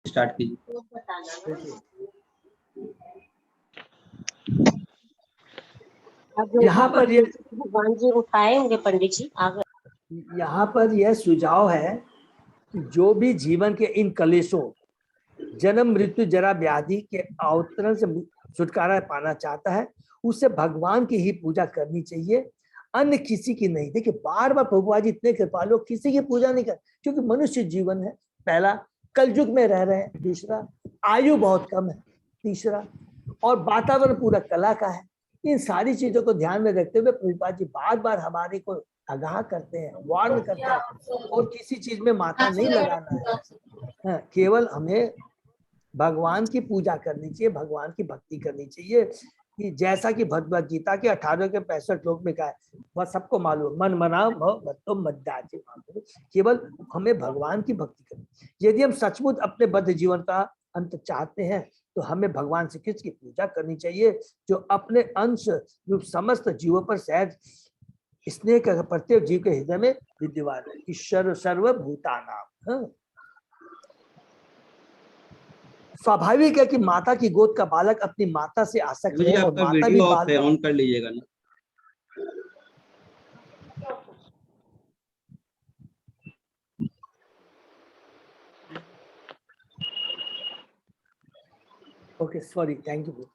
Start कीजिए। यहाँ पर ये भगवान जी उठाएंगे पंडित जी आगे। यहाँ पर यह सुझाव है कि जो भी जीवन के इन कलेशों, जन्म मृत्यु जरा व्याधि के अवतरण से छुटकारा पाना चाहता है, उसे भगवान की ही पूजा करनी चाहिए, अन्य किसी की नहीं। देखिए बार बार प्रभुपाद जी इतने कृपालु, किसी की पूजा नहीं कर, क्योंकि मनुष्य जीवन है, पहला कलयुग में रह रहे हैं, दूसरा आयु बहुत कम है, तीसरा और वातावरण पूरा कला का है। इन सारी चीजों को ध्यान में रखते हुए प्रभुपाद जी बार बार हमारे को आगाह करते हैं, वार्न करते हैं, और किसी चीज में माथा नहीं लगाना है, केवल हमें भगवान की पूजा करनी चाहिए, भगवान की भक्ति करनी चाहिए। कि जैसा कि भगवद गीता के 18 के 65 श्लोक में कहा है, वह सबको मालूम, मन मना भव मद्दाचे, केवल हमें भगवान की भक्ति करनी। यदि हम सचमुच अपने बद्ध जीवन का अंत चाहते हैं तो हमें भगवान श्री कृष्ण की पूजा करनी चाहिए, जो अपने अंश रूप समस्त जीवों पर सहज स्नेह का प्रत्येक जीव के हृदय में विद्यमान है। ईश्वर सर्वभूतानां। स्वाभाविक है कि माता की गोद का बालक अपनी माता से आसक्त है, और माता भी बालक ऑन कर लीजिएगा ना। Okay sorry, thank you.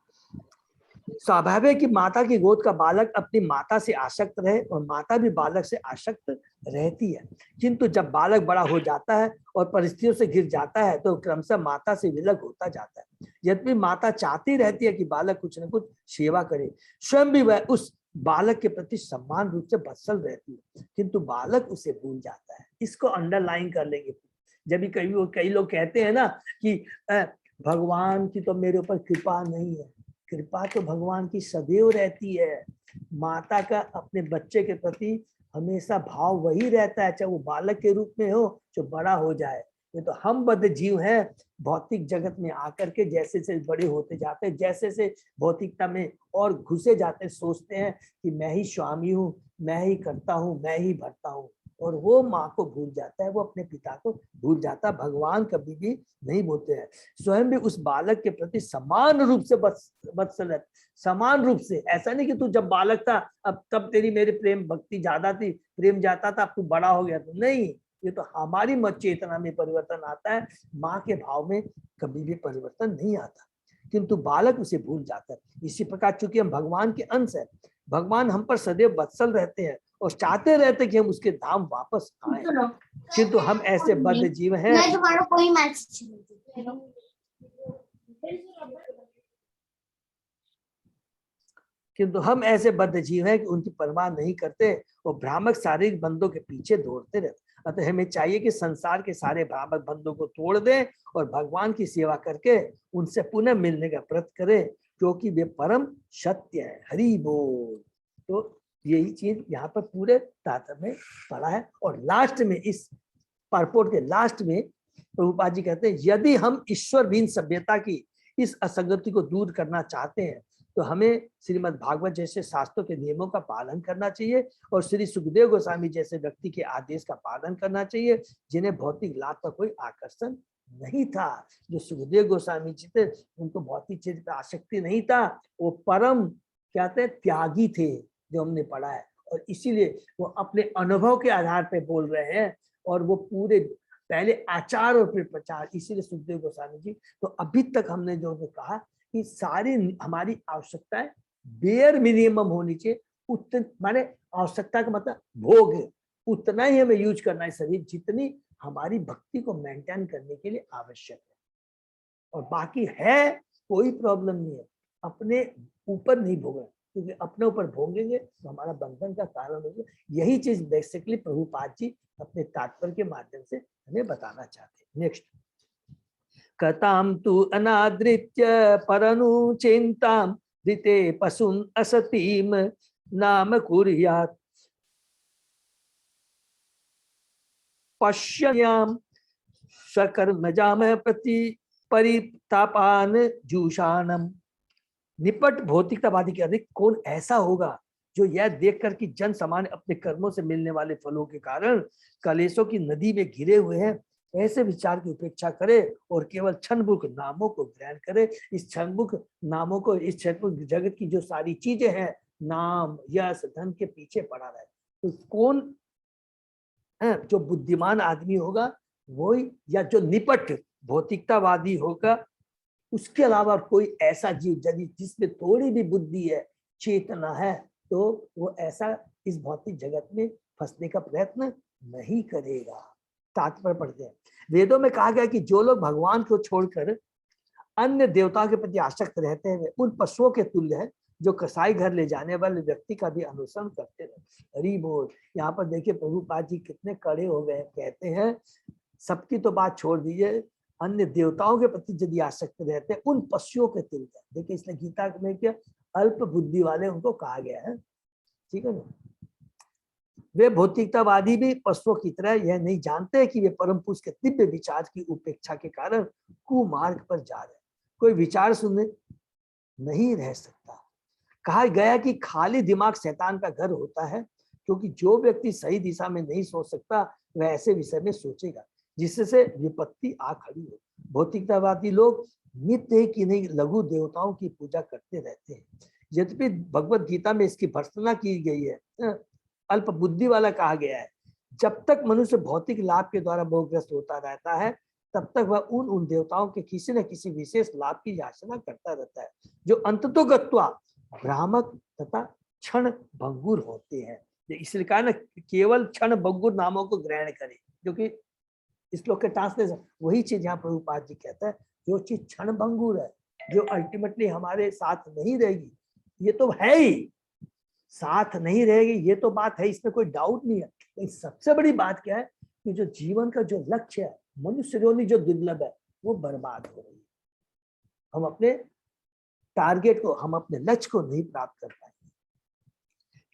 स्वाभाविक है कि माता की गोद का बालक अपनी माता से आसक्त रहे, और माता भी बालक से आसक्त रहती है, किंतु जब बालक बड़ा हो जाता है और परिस्थितियों से घिर जाता है तो क्रमशः माता से विलग होता जाता है। यद्यपि माता चाहती रहती है कि बालक कुछ न कुछ सेवा करे, स्वयं भी वह उस बालक के प्रति सम्मान रूप से बत्सल रहती है, किंतु बालक उसे भूल जाता है। इसको अंडरलाइन कर लेंगे। जब भी कई लोग कहते हैं ना कि भगवान की तो मेरे ऊपर कृपा नहीं है, कृपा तो भगवान की सदैव रहती है। माता का अपने बच्चे के प्रति हमेशा भाव वही रहता है, चाहे वो बालक के रूप में हो, जो बड़ा हो जाए। ये तो हम बद्ध जीव हैं, भौतिक जगत में आकर के जैसे से बड़े होते जाते हैं, जैसे से भौतिकता में और घुसे जाते, सोचते हैं कि मैं ही स्वामी हूँ, मैं ही करता हूँ, मैं ही भरता हूँ, और वो माँ को भूल जाता है, वो अपने पिता को भूल जाता है। भगवान कभी भी नहीं बोलते हैं। स्वयं भी उस बालक के प्रति समान रूप से वत्सल है, समान रूप से। ऐसा नहीं कि तू जब बालक था अब तब तेरी मेरे प्रेम भक्ति ज्यादा थी, प्रेम जाता था, अब तू बड़ा हो गया, तो नहीं। ये तो हमारी मत चेतना में परिवर्तन आता है, माँ के भाव में कभी भी परिवर्तन नहीं आता, किंतु बालक उसे भूल जाता है। इसी प्रकार चूंकि हम भगवान के अंश है, भगवान हम पर सदैव वत्सल रहते हैं और चाहते रहते कि हम उसके धाम वापस आए, किंतु हम ऐसे बद्ध जीव हैं। किंतु हम ऐसे बद्ध जीव हैं कि उनकी परवाह नहीं करते और भ्रामक शारीरिक बंधों के पीछे दौड़ते रहते। अतः हमें चाहिए कि संसार के सारे भ्रामक बंधों को तोड़ दें और भगवान की सेवा करके उनसे पुनः मिलने का व्रत करें, क्योंकि वे परम सत्य है। हरि बोल। तो यही चीज यहाँ पर पूरे तात्पर्य में पढ़ा है। और लास्ट में, इस परपोर्ट के लास्ट में प्रभुपाद जी कहते हैं, यदि हम ईश्वर बिन सभ्यता की इस असंगति को दूर करना चाहते हैं तो हमें श्रीमद् भागवत जैसे शास्त्रों के नियमों का पालन करना चाहिए और श्री सुखदेव गोस्वामी जैसे व्यक्ति के आदेश का पालन करना चाहिए, जिन्हें भौतिक लाभ का कोई आकर्षण नहीं था। जो सुखदेव गोस्वामी जी थे उनको भौतिक चीज पर आसक्ति नहीं था, वो परम कहते हैं त्यागी थे, जो हमने पढ़ा है। और इसीलिए वो अपने अनुभव के आधार पर बोल रहे हैं, और वो पूरे पहले आचार और फिर प्रचार। इसीलिए सुखदेव गोस्वामी जी, तो अभी तक हमने जो कहा कि सारी हमारी आवश्यकताएं बेयर मिनिमम होनी चाहिए। उतने माने आवश्यकता का मतलब भोग, उतना ही हमें यूज करना है शरीर जितनी हमारी भक्ति को मेंटेन करने के लिए आवश्यक है। और बाकी है कोई प्रॉब्लम नहीं है, अपने ऊपर नहीं भोगना, क्योंकि अपने ऊपर भोगेंगे तो हमारा बंधन का कारण होगा। यही चीज बेसिकली प्रभुपाद जी अपने तात्पर्य के माध्यम से हमें बताना चाहते हैं। नेक्स्ट, कथाम तु अनादृत्य परनु चिंताम दिते पशुन असतीम नाम कुर्यात् पश्ययाम स्वकर्मजाम प्रति परितापान जूषाणम। निपट भौतिकतावादी के अधिक कौन ऐसा होगा जो यह देखकर कि जन सामान्य अपने कर्मों से मिलने वाले फलों के कारण कलेशों की नदी में घिरे हुए हैं ऐसे विचार की उपेक्षा करे और केवल क्षणभुक नामों को ग्रहण करे। इस क्षणभुक नामों को, इस क्षणभुक जगत की जो सारी चीजें हैं, नाम यश धन के पीछे पड़ा रहे। तो कौन है जो बुद्धिमान आदमी होगा वही, या जो निपट भौतिकतावादी होगा, उसके अलावा कोई ऐसा जीव यदि जिसमें थोड़ी भी बुद्धि है, चेतना है, तो वो ऐसा इस भौतिक जगत में फंसने का प्रयत्न नहीं करेगा। तात्पर्य पढ़ते हैं, वेदों में कहा गया कि जो लोग भगवान को छोड़कर अन्य देवताओं के प्रति आसक्त रहते हैं वे उन पशुओं के तुल्य है जो कसाई घर ले जाने वाले व्यक्ति का भी अनुसरण करते रहे। हरि बोल। यहाँ पर देखिए प्रभुपाद जी कितने कड़े हो गए, कहते हैं सबकी तो बात छोड़ दीजिए, अन्य देवताओं के प्रति यदि आसक्त रहते हैं उन पशुओं के तुल्य। देखिए इसने गीता में क्या अल्प बुद्धि वाले उनको कहा गया है, ठीक है ना। वे भौतिकतावादी भी पशुओं की तरह यह नहीं जानते कि वे परम पुरुष के दिव्य विचार की उपेक्षा के कारण कुमार्ग पर जा रहे हैं। कोई विचार सुनने नहीं रह सकता। कहा गया कि खाली दिमाग शैतान का घर होता है, क्योंकि जो व्यक्ति सही दिशा में नहीं सोच सकता वह ऐसे विषय में सोचेगा जिससे विपत्ति आ खड़ी हो। भौतिकतावादी लोग नित्य की नहीं लघु देवताओं की पूजा करते रहते हैं। यद्यपि भगवत गीता में इसकी भर्त्सना की गई है, अल्प बुद्धि वाला कहा गया है। जब तक मनुष्य भौतिक लाभ के द्वारा मोहग्रस्त होता रहता है तब तक वह उन देवताओं के किसी न किसी विशेष लाभ की याचना करता रहता है, जो अंततो गत्वा भ्रामक तथा क्षण भंगुर होते हैं। इसलिए कहा ना केवल क्षण भंगुर नामों को ग्रहण करें, क्योंकि इस श्लोक के ट्रांसलेशन वही चीज यहाँ प्रभुपाद जी कहता है, जो चीज क्षण भंगुर है, जो अल्टीमेटली हमारे साथ नहीं रहेगी, ये तो है ही साथ नहीं रहेगी, ये तो बात है, इसमें कोई डाउट नहीं है। लेकिन सबसे बड़ी बात क्या है कि जो जीवन का जो लक्ष्य है, मनुष्य योनि जो दुर्लभ है, वो बर्बाद हो रही है। हम अपने टारगेट को, हम अपने लक्ष्य को नहीं प्राप्त कर पाएंगे।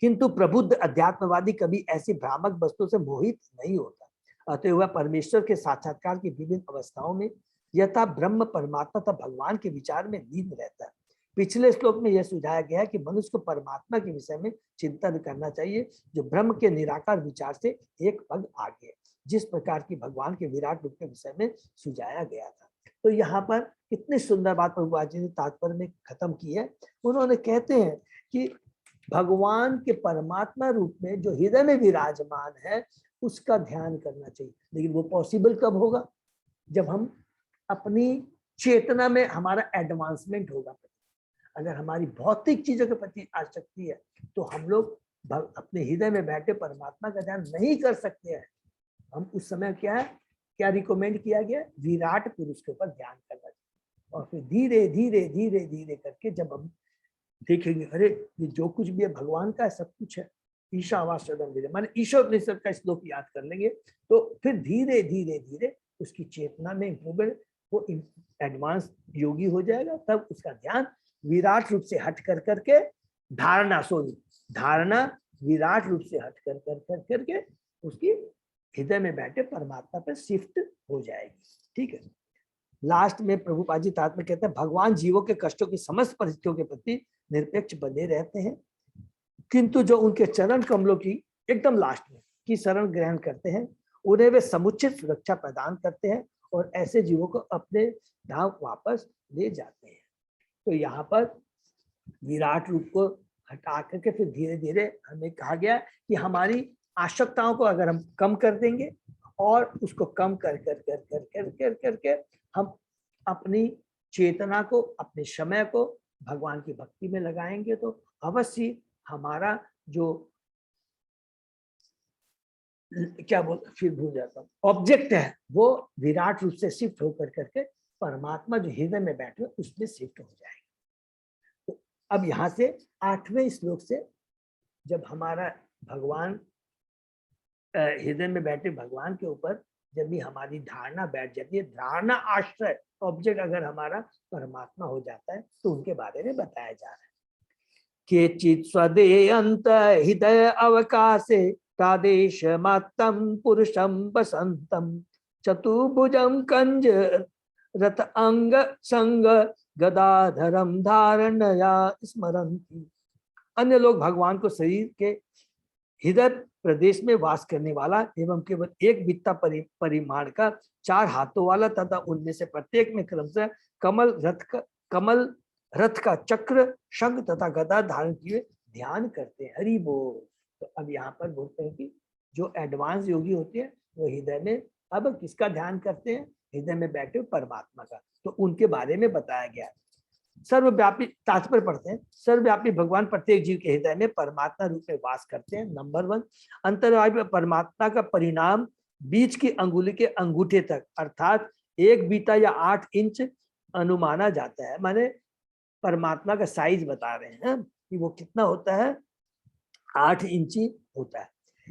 किंतु प्रबुद्ध अध्यात्मवादी कभी ऐसी भ्रामक वस्तु से मोहित नहीं होता, अतः वह परमेश्वर के साक्षात्कार की विभिन्न अवस्थाओं में यथा ब्रह्म परमात्मा तथा भगवान के विचार में लीन रहता है। पिछले श्लोक में यह सुझाया गया है कि मनुष्य को परमात्मा के विषय में चिंतन करना चाहिए, जो ब्रह्म के निराकार विचार से एक पग आगे है, जिस प्रकार की भगवान के विराट रूप के विषय में सुझाया गया था। तो यहाँ पर कितनी सुंदर बात प्रभुपाद जी ने तात्पर्य में खत्म की है। उन्होंने कहते हैं कि भगवान के परमात्मा रूप में जो हृदय में विराजमान है उसका ध्यान करना चाहिए। लेकिन वो पॉसिबल कब होगा? जब हम अपनी चेतना में हमारा एडवांसमेंट होगा। अगर हमारी भौतिक चीजों के प्रति आसक्ति है तो हम लोग अपने हृदय में बैठे परमात्मा का ध्यान नहीं कर सकते हैं। हम उस समय क्या है, क्या रिकमेंड किया गया? विराट पुरुष के ऊपर ध्यान करना चाहिए। और फिर धीरे धीरे धीरे धीरे करके जब हम देखेंगे अरे ये जो कुछ भी है भगवान का है, सब कुछ है, ईशावास्यदम विदे, माने ईश्वर उपनिषद का श्लोक याद कर लेंगे तो फिर धीरे धीरे धीरे उसकी चेतना में इम्प्रूवमेंट, वो एडवांस योगी हो जाएगा। तब उसका ध्यान विराट रूप से हट कर करके धारणा विराट रूप से हट कर करके उसकी हृदय में बैठे परमात्मा पर शिफ्ट हो जाएगी। ठीक है। लास्ट में प्रभुपाद जी तात्पर्य कहते हैं भगवान जीवों के कष्टों की समस्त परिस्थितियों के प्रति निरपेक्ष बने रहते हैं, किंतु जो उनके चरण कमलों की एकदम लास्ट में की शरण ग्रहण करते हैं उन्हें वे समुचित सुरक्षा प्रदान करते हैं और ऐसे जीवों को अपने धाम वापस ले जाते हैं। तो यहाँ पर विराट रूप को हटा करके फिर धीरे धीरे हमें कहा गया कि हमारी आवश्यकताओं को अगर हम कम कर देंगे और उसको कम कर करके हम अपनी चेतना को, अपने समय को भगवान की भक्ति में लगाएंगे तो अवश्य हमारा जो क्या बोल फिर भूल जाता हूँ ऑब्जेक्ट है वो विराट रूप से शिफ्ट होकर करके परमात्मा जो हृदय में बैठे उसमें शिफ्ट हो जाएगा। तो अब यहाँ से 8वें श्लोक से जब हमारा भगवान हृदय में बैठे भगवान के ऊपर जब भी हमारी धारणा बैठ जाती है, धारणा आश्रय ऑब्जेक्ट अगर हमारा परमात्मा हो जाता है तो उनके बारे में बताया जा रहा है। केचित् स्वदेयंत हृदय अवकाशे तादेश मात्तम पुरुषम बसंतम चतुर्भुजम कंज रथ अंग संग गदाधरम धारणया स्मरन्ति। अन्य लोग भगवान को शरीर के हृदय प्रदेश में वास करने वाला एवं केवल एक बित्ता परिमाण का 4 हाथों वाला तथा उनमें से प्रत्येक में क्रमशः कमल रथ का चक्र, शंख तथा गदा धारण किए ध्यान करते हैं। हरि बोल। तो अब यहाँ पर बोलते हैं कि जो एडवांस योगी होते हैं वो हृदय में अब किसका ध्यान करते हैं? हृदय में बैठे हुए परमात्मा का। तो उनके बारे में बताया गया। सर्वव्यापी, तात्पर्य पढ़ते हैं। सर्वव्यापी भगवान प्रत्येक जीव के हृदय में परमात्मा रूप में वास करते हैं। नंबर 1, अंतर्वायु परमात्मा का परिणाम बीच की अंगुली के अंगूठे तक अर्थात 1 बीता या 8 इंच अनुमाना जाता है। माने परमात्मा का साइज बता रहे हैं कि वो कितना होता है, 8 इंची होता है।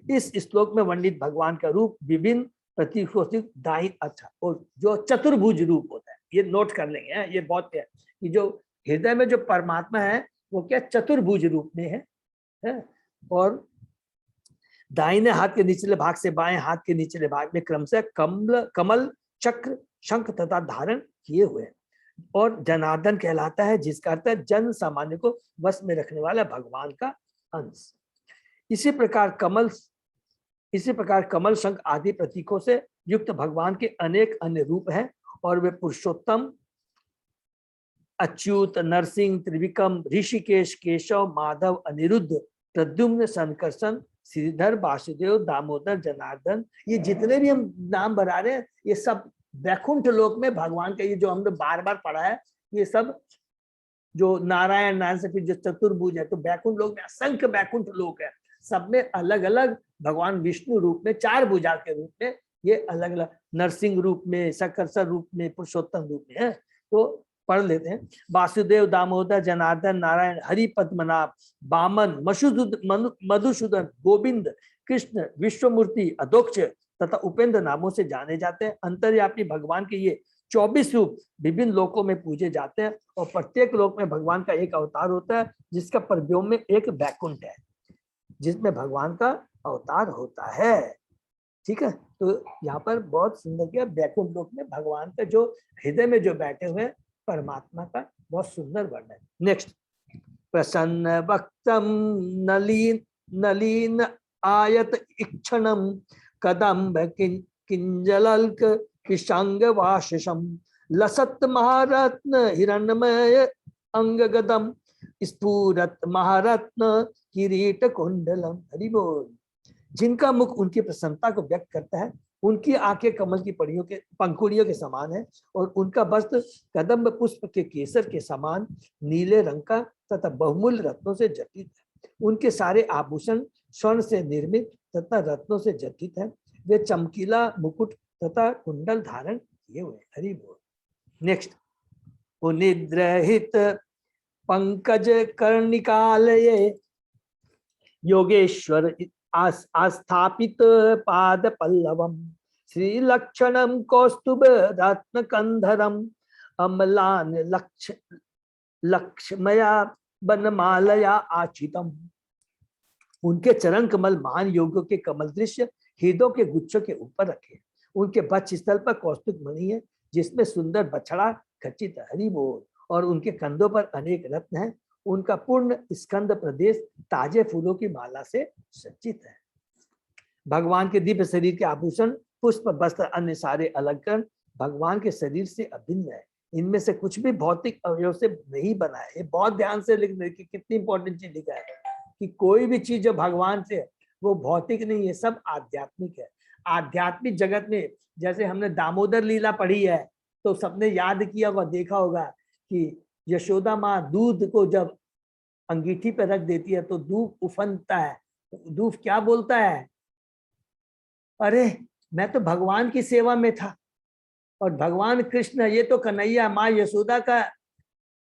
इस श्लोक में वर्णित भगवान का रूप विभिन्न प्रतीकों से दाहिने, अच्छा, और जो चतुर्भुज रूप होता है, ये नोट कर लेंगे, ये बहुत है कि जो हृदय में जो परमात्मा है वो क्या चतुर्भुज रूप में है? और दाहिने हाथ के निचले भाग से बाएं हाथ के निचले भाग में क्रमशः कमल, चक्र, शंख तथा धारण किए हुए हैं। और जनार्दन कहलाता है, जिसका अर्थ है जन सामान्य को वश में रखने वाला भगवान का अंश। इसी प्रकार कमल, शंख आदि प्रतीकों से युक्त भगवान के अनेक अन्य रूप हैं और वे पुरुषोत्तम, अच्युत, नरसिंह, त्रिविक्रम, ऋषिकेश, केशव, माधव, अनिरुद्ध, प्रद्युम्न, संकर्षण, श्रीधर, वासुदेव, दामोदर, जनार्दन, ये जितने भी हम नाम बना रहे हैं ये सब वैकुंठ लोक में भगवान का, ये जो हमने बार बार पढ़ा है, ये सब जो नारायण से फिर जो चतुर्भुज है, तो वैकुंठ लोक में असंख्य वैकुंठ लोक है। सब में अलग अलग भगवान विष्णु रूप में, 4 भुजा के रूप में, ये अलग अलग नरसिंह रूप में, सकर्षण रूप में, पुरुषोत्तम रूप में है। तो पढ़ लेते हैं। वासुदेव, दामोदर, जनार्दन, नारायण, हरि, पद्मनाभ, वामन, मधुसूदन, गोविंद, कृष्ण, विश्वमूर्ति, अधोक्ष तथा उपेंद्र नामों से जाने जाते हैं। अंतर्यामी भगवान के ये 24 रूप विभिन्न लोकों में पूजे जाते हैं और प्रत्येक लोक में भगवान का एक अवतार होता है, जिसका परव्योम में एक वैकुंठ है जिसमें भगवान का अवतार होता है। ठीक है, तो यहाँ पर बहुत सुंदर किया, वैकुंठ लोक में भगवान का जो हृदय में जो बैठे हुए परमात्मा का बहुत सुंदर वर्णन। नेक्स्ट, प्रसन्न वक्तम नलीन आयत इक्षणम कदम्ब किंजलल्क पिशांग वाशम लसत महारत्न हिरण्मय अंगगदम स्फुरत महारत्न किरीट कुंडलम। हरि बोल। जिनका मुख उनकी प्रसन्नता को व्यक्त करता है, उनकी आंखें कमल की पंखुड़ियों के समान है और उनका वस्त्र कदम्ब पुष्प के केसर के समान नीले रंग का तथा बहुमूल्य रत्नों से जटित है। उनके सारे आभूषण स्वर्ण से निर्मित तथा रत्नों से जटित है। वे चमकीला मुकुट तथा कुंडल धारण किए हुए। हरि बोल। नेक्स्ट, निद्रहित पंकज कर्णिकालये योगेश्वर आस्थापित पाद पल्लवम श्रीलक्षणम कौस्तुभ रत्न कंधरम अमलान लक्ष्मया बनमालया आचितम। उनके चरण कमल महान योगियों के कमल दृश्य हृदयों के गुच्छों के ऊपर रखे। उनके वक्ष स्थल पर कौस्तुभ मणि है जिसमें सुंदर बछड़ा खचित है। हरि बोल। और उनके कंधों पर अनेक रत्न हैं। उनका पूर्ण स्कंद प्रदेश ताजे फूलों की माला से सज्जित है। भगवान के दिव्य शरीर के आभूषण, पुष्प, वस्त्र, अन्य सारे अलंकरण भगवान के शरीर से अभिन्न है। इनमें से कुछ भी भौतिक अवयव से नहीं बना है। ये बहुत ध्यान से लिखने की कितनी इंपॉर्टेंट चीज लिखा है कि कोई भी चीज जो भगवान से है वो भौतिक नहीं है, सब आध्यात्मिक है। आध्यात्मिक जगत में जैसे हमने दामोदर लीला पढ़ी है तो सबने याद किया व देखा होगा कि यशोदा माँ दूध को जब अंगीठी पर रख देती है तो दूध उफनता है। दूध क्या बोलता है? अरे मैं तो भगवान की सेवा में था और भगवान कृष्ण ये तो कन्हैया माँ यशोदा का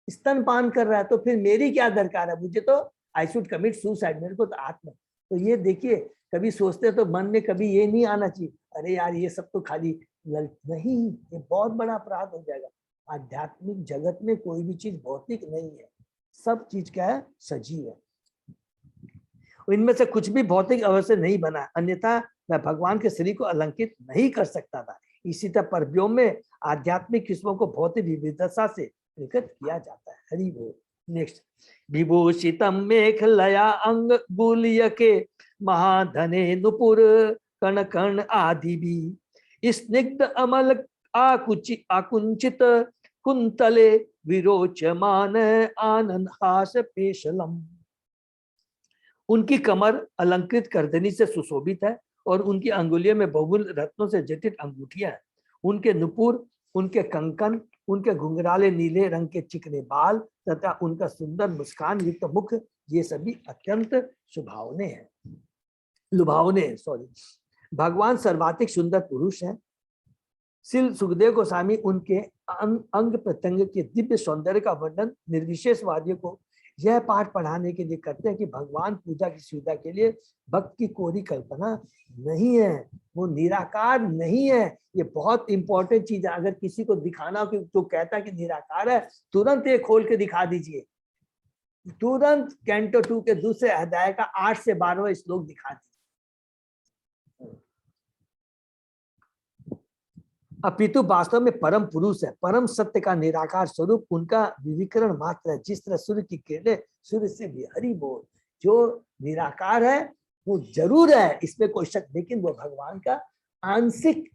स्तनपान कर रहा है, तो फिर मेरी क्या दरकार है? मुझे तो आई शुड कमिट सुसाइड, मेरे को तो आत्म। तो ये देखिए, कभी सोचते तो मन में कभी ये नहीं आना चाहिए अरे यार ये सब तो खाली नहीं, ये बहुत बड़ा अपराध हो जाएगा। आध्यात्मिक जगत में कोई भी चीज भौतिक नहीं है, सब चीज क्या है? सजीव है। इनमें से कुछ भी भौतिक अवश्य नहीं बना, अन्यथा मैं भगवान के शरीर को अलंकित नहीं कर सकता था। इसी तरह परव्योम में आध्यात्मिक किस्मों को भौतिक विविधता से प्रकट किया जाता है। हरि बोल। नेक्स्ट, विभूषितम मेखलया अंग गुलियके महाधने नुपुर कण कण आदि भी स्निग्ध अमल आकुंचित कुंतले विरोचमान आनंद हास पेशलम। उनकी कमर अलंकृत करदनी से सुशोभित है और उनकी अंगुलियों में बहुमूल्य रत्नों से जटित अंगूठियां हैं। उनके नुपुर, उनके कंकन, उनके घुंघराले नीले रंग के चिकने बाल तथा उनका सुंदर मुस्कान युक्त मुख, ये सभी अत्यंत लुभावने हैं। भगवान सर्वाधिक सुंदर पुरुष हैं। श्री सुखदेव गोस्वामी उनके अंग प्रत्यंग के दिव्य सौंदर्य का वर्णन निर्विशेषवादियों को यह पाठ पढ़ाने के लिए करते हैं कि भगवान पूजा की सुविधा के लिए भक्त की कोरी कल्पना नहीं है, वो निराकार नहीं है। ये बहुत इंपॉर्टेंट चीज है। अगर किसी को दिखाना हो कि तो कहता है कि निराकार है, तुरंत ये खोल के दिखा दीजिए, तुरंत कैंटो 2 के दूसरे अध्याय का 8 से 12वां श्लोक दिखा दीजिए। अपितु वास्तव में परम पुरुष है, परम सत्य का निराकार स्वरूप उनका विविकरण मात्र है। जिस तरह सूर्य की किरणें सूर्य से भी, हरि बोल, जो निराकार है वो जरूर है, इसमें कोई शक, लेकिन वो भगवान का आंशिक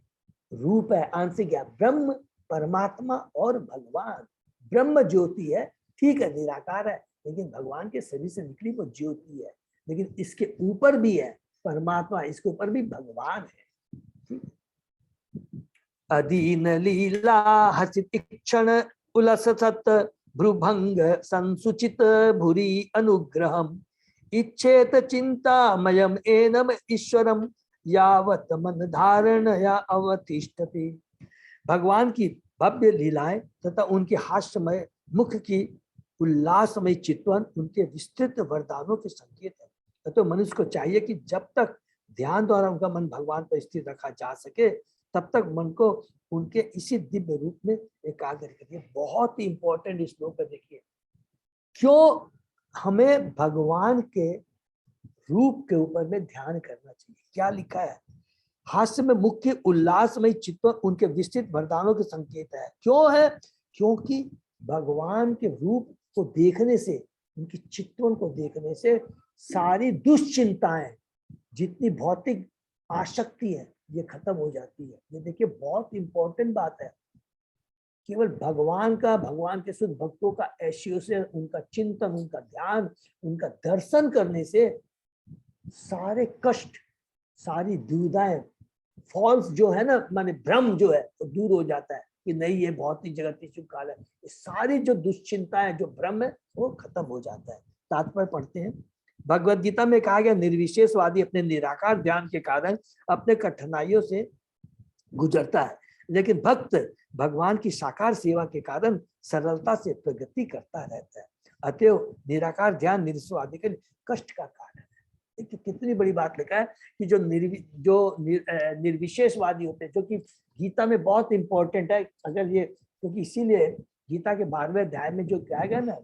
रूप है। आंशिक है, ब्रह्म परमात्मा और भगवान। ब्रह्म ज्योति है, ठीक है, निराकार है, लेकिन भगवान के शरीर से निकली वो ज्योति है। लेकिन इसके ऊपर भी है परमात्मा, इसके ऊपर भी भगवान है। अदीन लीला हसित क्षण उलसत भ्रुभंग संसुचित भूरि अनुग्रहम इच्छेत चिंतामयम एनम ईश्वरम यावत मन धारण या अवतिष्ठते। भगवान की भव्य लीलाएं तथा उनके हास्यमय मुख की उल्लासमय चितवन उनके विस्तृत वरदानों के संकेत है। तो मनुष्य को चाहिए कि जब तक ध्यान द्वारा उनका मन भगवान पर स्थिर रखा जा सके, तब तक मन को उनके इसी दिव्य रूप में एकाग्र करिए। बहुत ही इंपॉर्टेंट श्लोक है। देखिए क्यों हमें भगवान के रूप के ऊपर में ध्यान करना चाहिए। क्या लिखा है, हास्य में मुख्य उल्लासमय चित्तवन उनके विस्तृत वरदानों के संकेत है। क्यों है, क्योंकि भगवान के रूप को देखने से, उनकी चित्तवन को देखने से सारी दुश्चिंताएं, जितनी भौतिक आसक्ति है, ये खत्म हो जाती है। ये देखिए बहुत इंपॉर्टेंट बात है। केवल भगवान का, भगवान के शुद्ध भक्तों का एसोसिएशन, उनका चिंतन, उनका ध्यान, उनका दर्शन करने से सारे कष्ट, सारी दुविधाएं, फॉल्स जो है ना, माने भ्रम जो है वो दूर हो जाता है कि नहीं ये भौतिक जगत की काल है। ये सारी जो दुश्चिंताएं, जो भ्रम है, वो खत्म हो जाता है। तात्पर्य पढ़ते हैं। भगवत गीता में कहा गया, निर्विशेषवादी अपने निराकार ध्यान के कारण अपने कठिनाइयों से गुजरता है, लेकिन भक्त भगवान की साकार सेवा के कारण सरलता से प्रगति करता रहता है। अतएव निराकार ध्यान निर्विशेषवादी के कष्ट का कारण है। देखिए कितनी बड़ी बात लिखा है कि जो निर्विशेषवादी होते हैं, जो कि गीता में बहुत इंपॉर्टेंट है। अगर ये, क्योंकि इसीलिए गीता के 12वें अध्याय में जो कहा गया ना,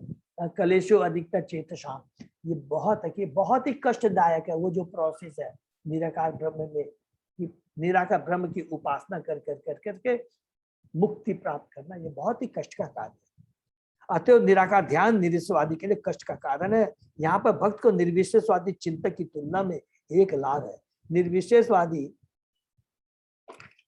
कलेशो अधिकता चेतसाम, ये बहुत है कि बहुत ही कष्टदायक है वो जो प्रोसेस है निराकार ब्रह्म में, कि निराकार ब्रह्म की उपासना कर करके मुक्ति प्राप्त करना, ये बहुत ही कष्ट का कार्य है। अतएव निराकार ध्यान निर्विशेषवादी के लिए कष्ट का कारण है। यहाँ पर भक्त को निर्विशेषवादी चिंतक की तुलना में एक लाभ है। निर्विशेषवादी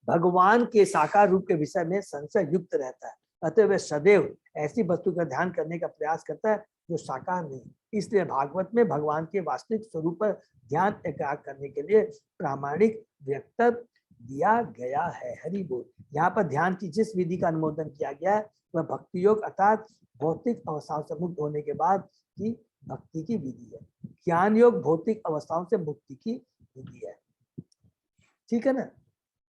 भगवान के साकार रूप के विषय में संशय युक्त रहता है, अतः वह सदैव ऐसी वस्तु का ध्यान करने का प्रयास करता है जो साकार नहीं। इसलिए भागवत में भगवान के वास्तविक स्वरूप पर ध्यान एकाग्र करने के लिए प्रामाणिक वक्तव्य दिया गया है। हरि बोल। यहाँ पर ध्यान की जिस विधि का अनुमोदन किया गया है वह भक्ति योग अर्थात भौतिक अवस्थाओं से मुक्त होने के बाद की भक्ति की विधि है। ज्ञान योग भौतिक अवस्थाओं से मुक्ति की विधि है, ठीक है ना।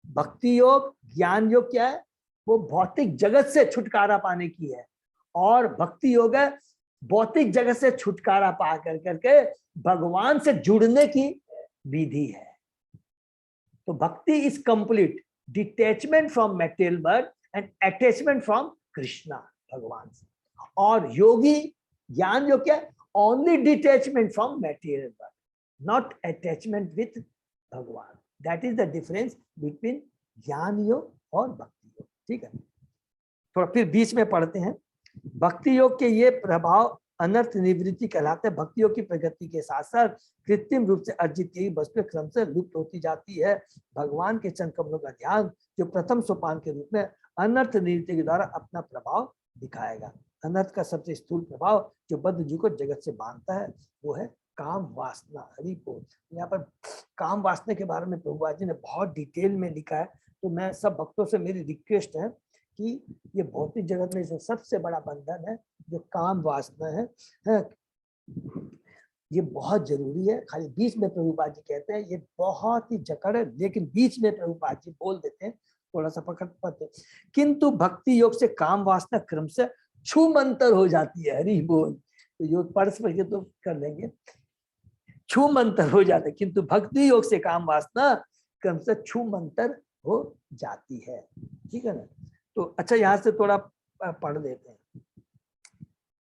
भक्ति योग, ज्ञान योग क्या है, वो भौतिक जगत से छुटकारा पाने की है, और भक्ति योग है भौतिक जगत से छुटकारा पा करके भगवान से जुड़ने की विधि है। तो bhakti is complete detachment from material birth and attachment from Krishna, भगवान से। और योगी ज्ञान योग क्या है, only detachment from material birth, not attachment with Bhagwan. That is the difference between jnana yoga और भक्ति योग, ठीक है। तो फिर बीच में पढ़ते हैं, भक्ति योग के ये प्रभाव अनर्थ निवृत्ति कहलाते हैं। भक्तियों की प्रगति के साथ साथ कृत्रिम रूप से अर्जित की वस्तु क्रम से लुप्त होती जाती है। भगवान के चरण कमलों का ध्यान जो प्रथम सोपान के रूप में अनर्थ निवृत्ति के द्वारा अपना प्रभाव दिखाएगा। अनर्थ का सबसे स्थूल प्रभाव जो बद्ध जीव को जगत से बांधता है वो है काम वासना। हरि बोल। यहाँ पर काम वासना के बारे में प्रभुपाद जी ने बहुत डिटेल में लिखा है। तो मैं सब भक्तों से मेरी रिक्वेस्ट है कि ये भौतिक जगत में जो सबसे बड़ा बंधन है जो काम वासना है ये बहुत जरूरी है। खाली बीच में प्रभुपाद जी कहते हैं ये बहुत ही जकड़ है, लेकिन बीच में प्रभुपाद जी बोल देते हैं थोड़ा सा पकड़ पाते, किंतु भक्ति योग से काम वासना क्रम से छूमंतर हो जाती है। हरि बोल। तो योग पर्स पर तो कर लेंगे, छूमंतर हो जाता है, किंतु भक्ति योग से काम वासना क्रम से छूमंतर हो जाती है। ठीक है ना। तो अच्छा यहाँ से थोड़ा पढ़ देते हैं।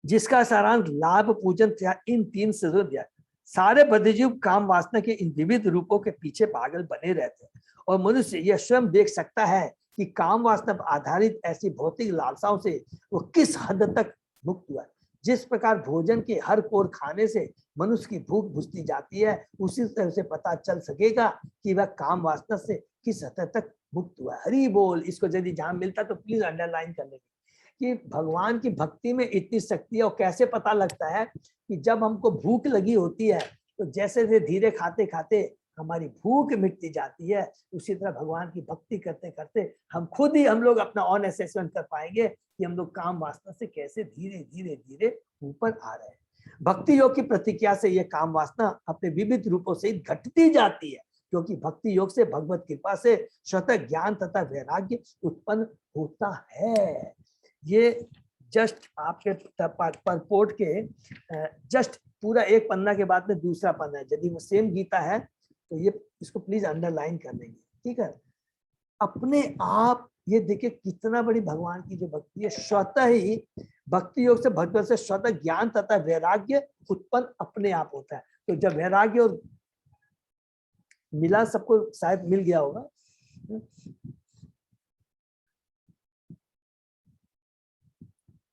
जिसका सारांश लाभ पूजन इन तीन से दिया। सारे बद्धजीव काम वासना के इन विविध रूपों के पीछे पागल बने रहते हैं और मनुष्य यह स्वयं देख सकता है कि काम वासना पर आधारित ऐसी भौतिक लालसाओं से वो किस हद तक मुक्त हुआ है। जिस प्रकार भोजन के हर कोर खाने से मनुष्य की भूख बुझती जाती है, उसी तरह से पता चल सकेगा कि वह काम वासना से किस हद तक मुक्त हुआ है। हरि बोल। इसको यदि जहां मिलता तो प्लीज अंडरलाइन कर लेंगे कि भगवान की भक्ति में इतनी शक्ति है। और कैसे पता लगता है कि जब हमको भूख लगी होती है तो जैसे धीरे खाते खाते हमारी भूख मिटती जाती है, उसी तरह भगवान की भक्ति करते करते हम खुद ही हम लोग अपना ऑन असेसमेंट कर पाएंगे कि हम लोग काम वासना से कैसे धीरे धीरे धीरे ऊपर आ रहे हैं। भक्ति योग की प्रतिक्रिया से यह काम वासना अपने विविध रूपों से घटती जाती है, क्योंकि भक्ति योग से भगवत कृपा से स्वतः ज्ञान तथा वैराग्य उत्पन्न होता है। ये जस्ट आपके परपोर्ट के जस्ट पूरा एक पन्ना के बाद में दूसरा पन्ना है। यदि वो सेम गीता है तो ये इसको प्लीज अंडरलाइन कर लेंगे। ठीक है। अपने आप ये देखिए कितना बड़ी भगवान की जो भक्ति है, स्वतः ही भक्ति योग से भगवत से स्वतः ज्ञान तथा वैराग्य उत्पन्न अपने आप होता है। तो जब वैराग्य और मिला, सबको शायद मिल गया होगा।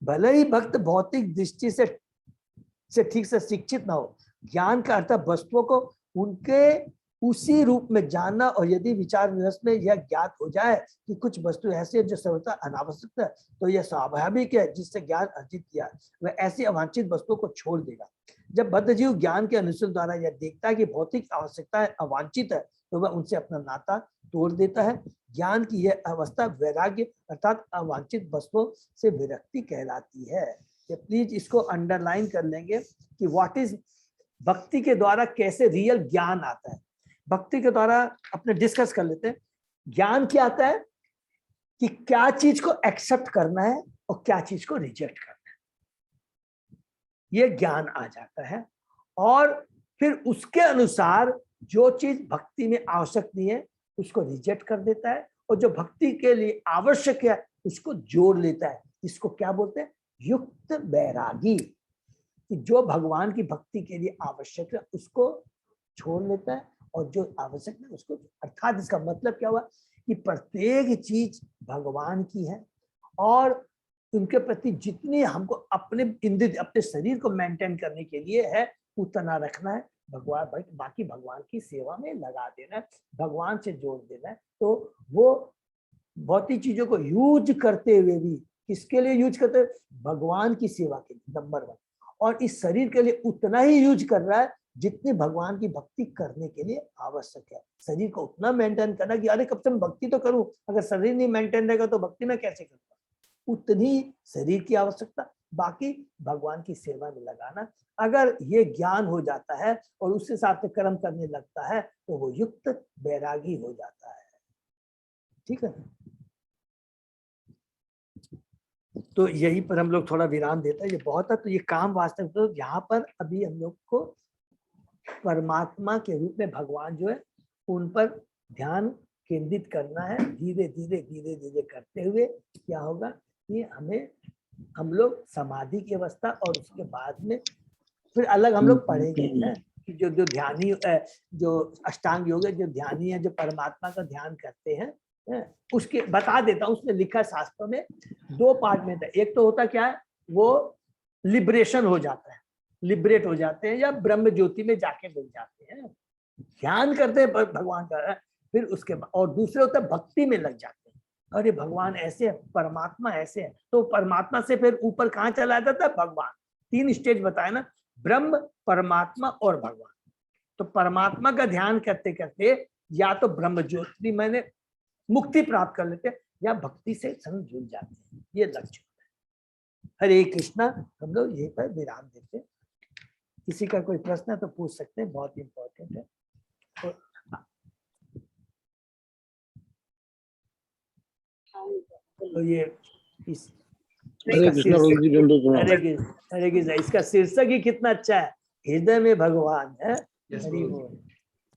भले ही भक्त भौतिक दृष्टि से ठीक से शिक्षित ना हो, ज्ञान का अर्थ वस्तुओं को उनके उसी रूप में जानना, और यदि विचार विमर्श में यह ज्ञात हो जाए कि कुछ वस्तु ऐसी है जो सर्वथा अनावश्यक है, तो यह स्वाभाविक है जिससे ज्ञान अर्जित किया वह ऐसी अवांछित वस्तुओं को छोड़ देगा। जब बद्धजीव ज्ञान के अनुशीलन द्वारा यह देखता है कि भौतिक आवश्यकताएं अवांछित है, तो वह उनसे अपना नाता तोड़ देता है। ज्ञान की यह अवस्था वैराग्य अर्थात अवांछित वस्तुओं से विरक्ति कहलाती है। प्लीज इसको अंडरलाइन कर लेंगे कि व्हाट इज भक्ति के द्वारा कैसे रियल ज्ञान आता है। भक्ति के द्वारा अपने डिस्कस कर लेते हैं। ज्ञान क्या आता है कि क्या चीज को एक्सेप्ट करना है और क्या चीज को रिजेक्ट करना है, ये ज्ञान आ जाता है। और फिर उसके अनुसार जो चीज भक्ति में आवश्यक नहीं है उसको रिजेक्ट कर देता है, और जो भक्ति के लिए आवश्यक है उसको जोड़ लेता है। इसको क्या बोलते हैं? युक्त वैरागी। कि जो भगवान की भक्ति के लिए आवश्यक है उसको छोड़ लेता है, और जो आवश्यक है उसको, अर्थात इसका मतलब क्या हुआ कि प्रत्येक चीज भगवान की है, और उनके प्रति जितनी हमको अपने इंद्रिय अपने शरीर को मेंटेन करने के लिए है उतना रखना है। भगवान बाकी भगवान की सेवा में लगा देना है, भगवान से जोड़ देना है। तो वो भौतिक चीजों को यूज करते हुए भी किसके लिए यूज करते हैं? भगवान की सेवा के लिए, नंबर 1। और इस शरीर के लिए उतना ही यूज कर रहा है जितनी भगवान की भक्ति करने के लिए आवश्यक है। शरीर को उतना मेंटेन करना कि अरे कब से मैं भक्ति तो करूं, अगर शरीर नहीं मेंटेन रहेगा तो भक्ति में कैसे करूंगा। उतनी शरीर की आवश्यकता, बाकी भगवान की सेवा में लगाना। अगर ये ज्ञान हो जाता है और उसके हिसाब से कर्म करने लगता है तो वो युक्त वैरागी हो जाता है। ठीक है। तो यही पर हम लोग थोड़ा विराम देते हैं। ये बहुत है। तो ये काम वास्तव तो यहाँ पर अभी हम लोग को परमात्मा के रूप में भगवान जो है उन पर ध्यान केंद्रित करना है। धीरे धीरे धीरे धीरे करते हुए क्या होगा कि हम लोग समाधि की अवस्था, और उसके बाद में फिर अलग हम लोग पढ़ेंगे कि जो ध्यानी जो अष्टांग योग है, जो ध्यानी है, जो परमात्मा का ध्यान करते हैं, उसके बता देता हूँ। उसने लिखा शास्त्रों में 2 पार्ट में था। एक तो होता क्या है, वो लिबरेशन हो जाता है, लिबरेट हो जाते हैं या ब्रह्म ज्योति में जाके मिल जाते हैं। ध्यान करते हैं भगवान का, फिर उसके बाद और दूसरे होता है भक्ति में लग जाते हैं। अरे भगवान ऐसे है, परमात्मा ऐसे है, तो परमात्मा से फिर ऊपर कहाँ चला जाता है? भगवान। 3 स्टेज बताया ना, ब्रह्म, परमात्मा और भगवान। तो परमात्मा का ध्यान करते करते या तो ब्रह्म ज्योति मैंने मुक्ति प्राप्त कर लेते हैं या भक्ति से संग जुड़ जाते हैं। ये लक्ष्य होता है। हरे कृष्णा। हम लोग यहीं पर विराम देते हैं। किसी का कोई प्रश्न है तो पूछ सकते हैं, बहुत इंपॉर्टेंट है। तो ये इस हरे कृष्णा प्रभु जी, दंडोत प्रणाम। हरे कृष्णा, इसका शीर्षक ही कितना अच्छा है, हृदय में भगवान है। हरि बोल,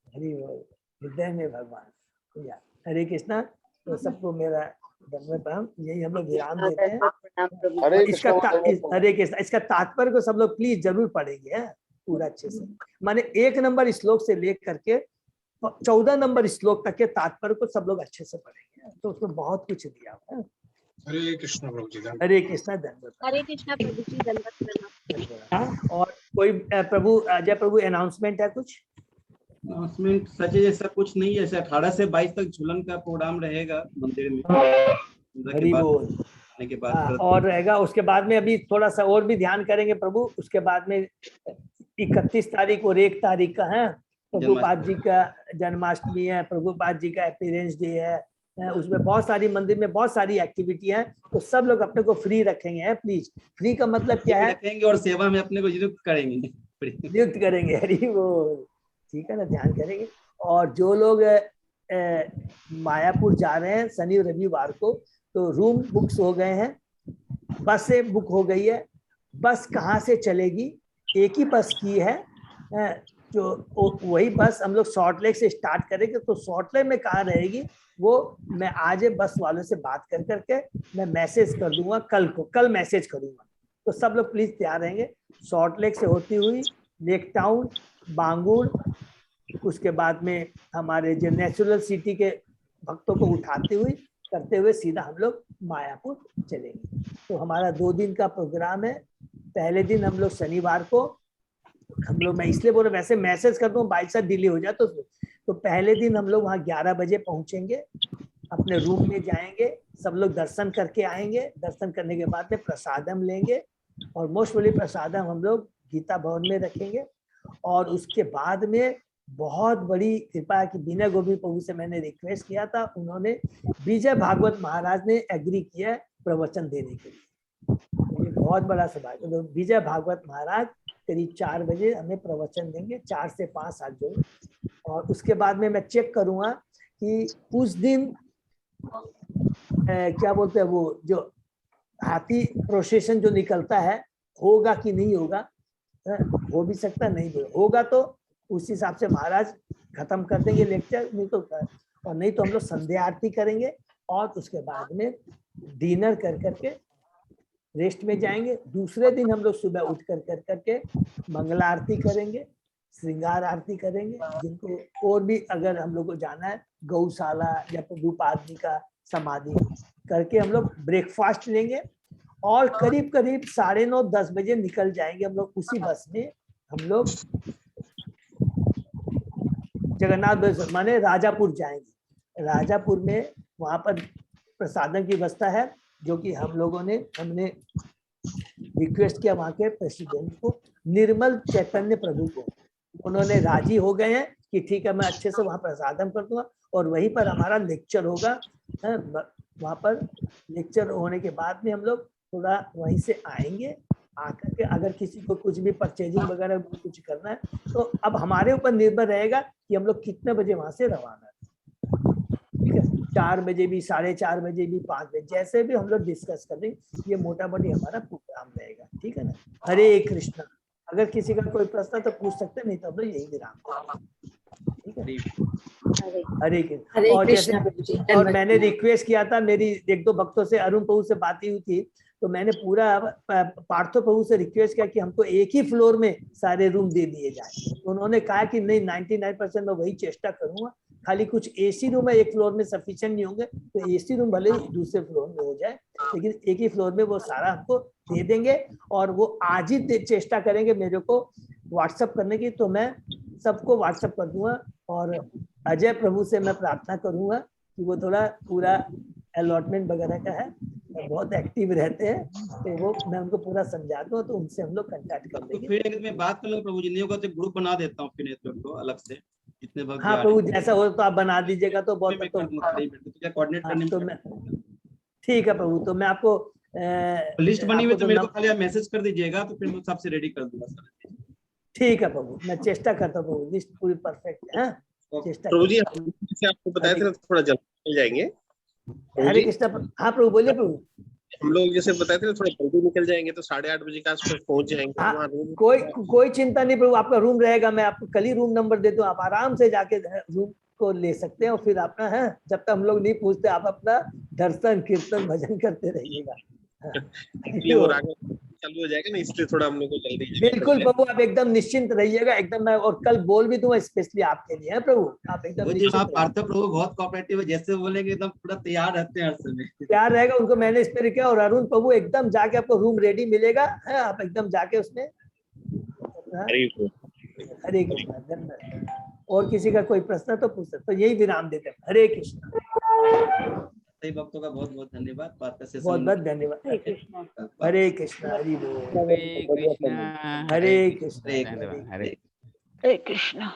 हरि बोल, हृदय में भगवान। हरे कृष्णा। तो सबको मेरा धन्यवाद प्रणाम। यही हम लोग विराम देते हैं। हरे इसका कृष्णा। हरे कृष्णा, इसका तात्पर्य को सब लोग प्लीज जरूर पढ़ेंगे है पूरा अच्छे से। माने 1 नंबर श्लोक से लेकर के 14 नंबर श्लोक तक के तात्पर्य को सब लोग अच्छे से पढ़ेंगे, तो उसमें बहुत कुछ दिया हुआ है। हरे कृष्णा प्रभु जी। हरे कृष्णा, धन्यवाद। हरे कृष्णा प्रभु जी, दंडवत। और कोई प्रभु अजय प्रभु अनाउंसमेंट है कुछ? अनाउंसमेंट सचे जैसा कुछ नहीं है। 18 से 22 तक झूलन का प्रोग्राम रहेगा मंदिर में। हरि बोल। के बाद और रहेगा उसके बाद में, अभी थोड़ा सा और भी ध्यान करेंगे प्रभु। उसके बाद में 31 तारीख और 1 तारीख का है, प्रभुपाद जी का जन्माष्टमी है, प्रभुपाद जी का अपीयरेंस डे है। उसमें बहुत सारी मंदिर में बहुत सारी एक्टिविटी है, तो सब लोग अपने को फ्री रखेंगे है प्लीज। फ्री का मतलब क्या है? रखेंगे और सेवा में अपने को नियुक्त करेंगे, नियुक्त करेंगे। हरि बोल, ठीक है ना, ध्यान करेंगे। और जो लोग मायापुर जा रहे हैं शनि रविवार को, तो रूम बुक्स हो गए हैं, बसें बुक हो गई है। बस कहाँ से चलेगी? एक ही बस की है, जो वही बस हम लोग सॉल्ट लेक से स्टार्ट करेंगे। तो सॉल्ट लेक में कहाँ रहेगी वो मैं आज बस वालों से बात कर करके मैं मैसेज कर दूंगा, कल मैसेज करूंगा। तो सब लोग प्लीज तैयार रहेंगे। सॉल्ट लेक से होती हुई लेक टाउन, बांगुर, उसके बाद में हमारे जो नेचुरल सिटी के भक्तों को उठाते हुए करते हुए सीधा हम लोग मायापुर चलेंगे। तो हमारा 2 दिन का प्रोग्राम है। पहले दिन हम लोग शनिवार को हम लोग, मैं इसलिए बोल रहा, वैसे मैसेज कर दूं बाई चांस डिले हो जाए तो पहले दिन हम लोग वहाँ 11 बजे पहुंचेंगे, अपने रूम में जाएंगे, सब लोग दर्शन करके आएंगे। दर्शन करने के बाद में प्रसादम लेंगे और मोस्ट वाली प्रसादम हम लोग गीता भवन में रखेंगे। और उसके बाद में बहुत बड़ी कृपा कि विनय गोविंद प्रभु से मैंने रिक्वेस्ट किया था, उन्होंने विजय भागवत महाराज ने एग्री किया प्रवचन देने के लिए। ये बहुत बड़ा सौभाग्य। तो विजय भागवत महाराज करीब 4 बजे हमें प्रवचन देंगे, 4 से 5 साल जो। और उसके बाद में मैं चेक करूंगा कि उस दिन क्या बोलते हैं वो जो हाथी प्रोसेशन जो निकलता है, होगा कि नहीं होगा। हो भी सकता, नहीं भी होगा तो उस हिसाब से महाराज खत्म कर देंगे लेक्चर, नहीं तो हम लोग संध्या आरती करेंगे और उसके बाद में डिनर कर करके रेस्ट में जाएंगे। दूसरे दिन हम लोग सुबह उठ कर करके मंगला आरती करेंगे, श्रृंगार आरती करेंगे। जिनको और भी अगर हम लोग को जाना है गौशाला या प्रभुपाद जी का समाधि करके हम लोग ब्रेकफास्ट लेंगे और करीब 9:30-10 बजे निकल जाएंगे हम लोग उसी बस में। हम लोग जगन्नाथ माने राजापुर जाएंगे। राजापुर में वहां पर प्रसादन की व्यवस्था है, जो कि हमने रिक्वेस्ट किया वहां के प्रेसिडेंट को, निर्मल चैतन्य प्रभु को। उन्होंने राजी हो गए हैं कि ठीक है, मैं अच्छे से वहां प्रसादन कर दूंगा और वहीं पर हमारा लेक्चर होगा। वहां पर लेक्चर होने के बाद में हम लोग थोड़ा वहीं से आएंगे। आकर के अगर किसी को कुछ भी परचेजिंग वगैरह कुछ करना है तो अब हमारे ऊपर निर्भर रहेगा कि हम लोग कितने बजे वहां से रवाना है। ठीक है, 4 बजे भी, 4:30 बजे भी, 5 बजे, जैसे भी हम लोग डिस्कस कर लेंगे। ये मोटा मोटी हमारा प्रोग्राम रहेगा। ठीक है ना। हरे कृष्णा। अगर किसी का कोई प्रश्न तो पूछ सकते, नहीं तो हम लोग यही विराम। ठीक है, हरे कृष्ण। और जैसे और मैंने रिक्वेस्ट किया था, मेरी 1-2 भक्तों से, अरुण प्रभु से बात हुई थी, तो मैंने पूरा पार्थो प्रभु से रिक्वेस्ट किया कि हमको एक ही फ्लोर में सारे रूम दे दिए जाए। तो उन्होंने कहा कि नहीं, 99% मैं वही चेष्टा करूंगा, खाली कुछ एसी रूम है एक फ्लोर में सफिशिएंट नहीं होंगे, तो एसी रूम भले ही दूसरे फ्लोर में हो जाए। लेकिन एक ही फ्लोर में वो सारा हमको दे देंगे। और वो आज ही चेष्टा करेंगे मेरे को व्हाट्सएप करने की, तो मैं सबको व्हाट्सएप कर दूंगा। और अजय प्रभु से मैं प्रार्थना करूंगा कि वो थोड़ा पूरा अलॉटमेंट वगैरह का है, बहुत एक्टिव रहते हैं, तो वो मैं उनको पूरा समझा दूँ, तो उनसे हम लोग कांटेक्ट कर तो लेंगे। फिर एक मैं बात कर लूँ प्रभु जी, नहीं होगा तो ग्रुप बना देता हूँ फिर नेटवर्क को अलग से, जितने भक्त हाँ प्रभु, जैसा हो तो आप बना दीजिएगा तो बहुत मैं कर दूंगा, कोऑर्डिनेट करने तो में। मैं ठीक है प्रभु, तो मैं आपको लिस्ट बनी हुई आपको तो मेरे को नम- खाली आप मैसेज कर दीजिएगा, तो फिर मैं सबसे रेडी कर दूंगा सर। ठीक है प्रभु, मैं चेष्टा करता हूँ प्रभु, लिस्ट पूरी परफेक्ट है। चेष्टा प्रभु जी करता हूँ। जैसे आपको बताया था थोड़ा जल्दी मिल जाएंगे। प्रभु हरे जी, कृष्णा हाँ प्रभु, बोलिए प्रभु। हम लोग जैसे बताए थे ना थोड़ा जल्दी निकल जाएंगे तो 8:30 बजे के आसपास पहुंच जाएंगे। हाँ, वहाँ रूम कोई चिंता नहीं प्रभु, आपका रूम रहेगा, मैं आपको कल ही रूम नंबर दे दूं, आप आराम से जाके रूम को ले सकते हैं। और फिर अपना है, जब तक हम लोग नहीं पूछते आप अपना दर्शन कीर्तन भजन करते रहिएगा। इसलिए वो राग चालू हो जाएगा ना, इसलिए थोड़ा हम लोग को जल्दी बिल्कुल प्रभु, आप एकदम निश्चिंत रहिएगा एकदम। मैं और कल बोल भी दूंगा स्पेशली आपके लिए है प्रभु, आप एकदम वो जी निश्चिंत आप रहिए। पार्थ प्रभु बहुत कोऑपरेटिव है, जैसे बोलेंगे एकदम पूरा तैयार रहते हैं हर समय। प्यार रहेगा उनको मैंने इस पे किया। और अरुण प्रभु एकदम जाके आपको रूम रेडी मिलेगा है, आप एकदम जाके उसमें हरे कृष्णा। धन्यवाद। और किसी का कोई प्रश्न तो पूछ सकते, तो यही विराम देते हैं। हरे कृष्णा। सही भक्तों का बहुत बहुत धन्यवाद। पार्थ का सेशन बहुत बहुत धन्यवाद। हरे कृष्णा, हरि बोल। हरे कृष्णा हरे कृष्णा, धन्यवाद, हरे हरे कृष्णा।